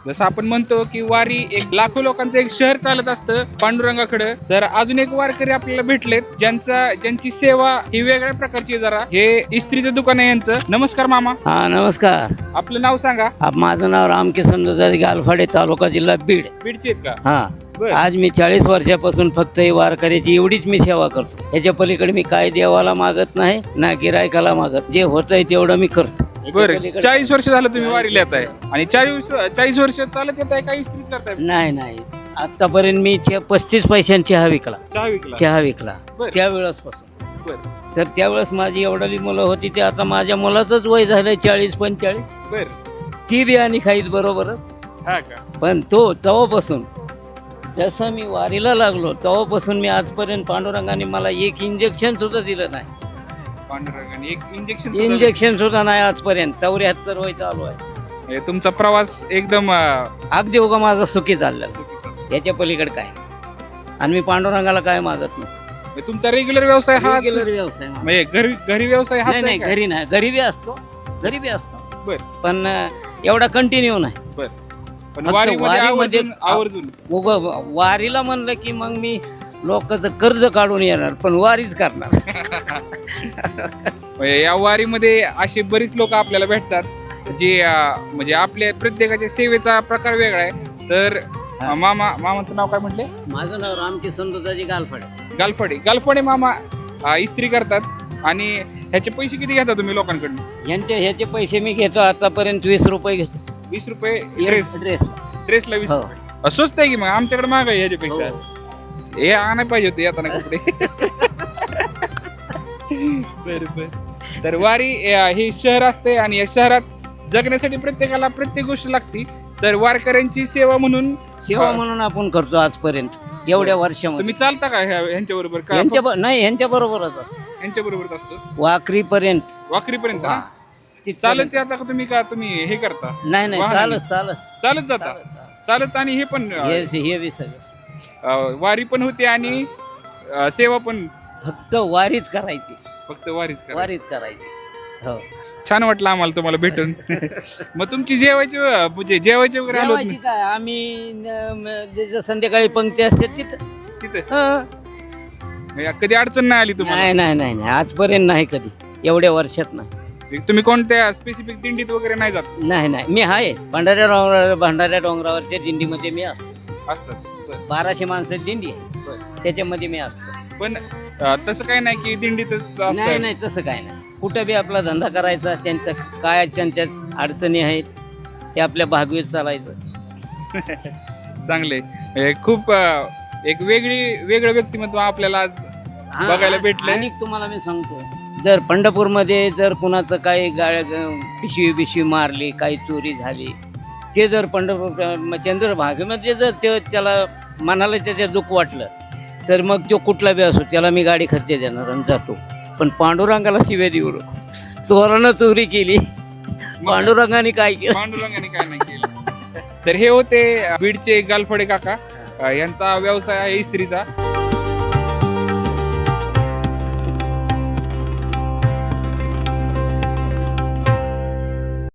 जसं आपण म्हणतो की वारी एक लाखो लोकांचं एक शहर चालत असतं पांडुरंगाकडे, तर अजून एक वारकरी आपल्याला भेटलेत ज्यांची सेवा ही वेगळ्या प्रकारची आहे. जरा हे इस्त्रीचं दुकान आहे यांचं. नमस्कार मामा. हा नमस्कार. आपलं नाव सांगा. माझं नाव रामकिसन दुधारी, गालफाडे, तालुका जिल्हा बीड. बीडचे आहेत का? हा. बरं. आज मी 40 वर्षापासून फक्त ही वारकऱ्याची एवढीच मी सेवा करतो. ह्याच्या पलीकडे मी काय देवाला मागत नाही ना गिरायकाला मागत. जे होतंय तेवढं मी करतो. बरं. 40 वर्ष झालं तुम्ही वारीला येत आहे आणि 40 वर्ष चालत येत आहे. काही इस्त्रीच करताय? नाही आतापर्यंत मी 35 पैशांची चहा विकला. चहा विकला बरं. त्यावेळेसपासून. बरं. तर त्यावेळेस माझी एवढी मुलं होती. ते आता माझ्या मुलाचंच वय झालं 40-45. बरं. ती बी आणि खाईत बरोबरच. हा का? पण तेव्हापासून जसं मी वारीला लागलो तेव्हापासून मी आजपर्यंत पांडुरंगाने मला एक इंजेक्शन सुद्धा दिलं नाही. पांडुरंगाने एक इंजेक्शन सुद्धा नाही आजपर्यंत. 74 वय चालू आहे. तुमचा प्रवास एकदम अगदी उगा माझा सुखी चालला. याच्या पलीकडे काय. आणि मी पांडुरंगाला काय मागत नाही. तुमचा रेग्युलर व्यवसाय हा रेग्युलर व्यवसाय म्हणजे घरी व्यवसाय हा नाही घरी नाही. घरी बी असतो. बर. पण एवढा कंटिन्यू नाही. बर. पण फक्त वारीमध्ये आवर्जून वारीला म्हणलं की मग मी लोकांचं कर्ज काढून येणार पण वारीच करणार. या वारीमध्ये असे बरीच लोक आपल्याला भेटतात जे म्हणजे आपल्या प्रत्येकाच्या सेवेचा प्रकार वेगळा आहे. तर मामाचं नाव काय म्हटले? माझं नाव रामकिसन दुधारी, गालफाडे. गालफाडे मामा इस्त्री करतात आणि ह्याचे पैसे किती घेता तुम्ही लोकांकडून? ह्याचे पैसे मी घेतो आतापर्यंत 20 रुपये घेतो. 20 रुपये ड्रेसला 20 हो. रुपये स्वस्त आहे की मग. आमच्याकडे महाग आहे ह्याच्यापेक्षा. हे आणाय पाहिजे होते येताना कपडे. तर वारी हे शहर असते आणि या शहरात जगण्यासाठी प्रत्येकाला प्रत्येक गोष्ट लागते. तर वारकऱ्यांची सेवा म्हणून आपण करतो आजपर्यंत एवढ्या वर्षामध्ये. तुम्ही चालता का ह्यांच्या बरोबर? नाही ह्यांच्या बरोबरच असतो. ह्यांच्या बरोबरच असतो वाकरीपर्यंत. ती चालत आता का तुम्ही हे करता? नाही चालत जाता. चालत आणि हे पण हे बी सगळं वारी पण होते आणि सेवा पण. फक्त वारीच करायची. हो. छान वाटलं आम्हाला तुम्हाला भेटून. मग तुमची जेवायची वगैरे आलो काय आम्ही संध्याकाळी पंक्ती असते तिथे. कधी अडचण नाही आली तुम्हाला? नाही आजपर्यंत नाही कधी. एवढ्या वर्षात नाही. तुम्ही कोणत्या स्पेसिफिक दिंडीत वगैरे नाही जात? नाही मी आहे भंडाऱ्या डोंगरावरच्या दिंडीमध्ये मी असतात. 1200 माणसाची दिंडी आहे. त्याच्यामध्ये मी असतो. पण तसं काय नाही की दिंडीतच नाही तसं काय नाही. कुठं बी आपला धंदा करायचा. त्यांच्या अडचणी आहेत ते आपल्या भागवीत चालायचं. चांगले. खूप एक वेगळं व्यक्तिमत्व आपल्याला आज बघायला भेटलंय. आणि तुम्हाला मी सांगतो, जर पंढरपूरमध्ये जर कुणाचं काही पिशवी मारली, काही चोरी झाली, ते जर पंढरपूर चंद्रभागेमध्ये जर त्याला मनाला त्याच्या दुःख वाटलं तर मग तो कुठला बी असो त्याला मी गाडी खर्च देणार आणि जातो. पण पांडुरंगाला शिव्या देऊ नको. चोरानं चोरी केली, पांडुरंगाने काय नाही केलं. तर हे होते बीडचे गालफाडे काका. यांचा व्यवसाय आहे इस्त्रीचा.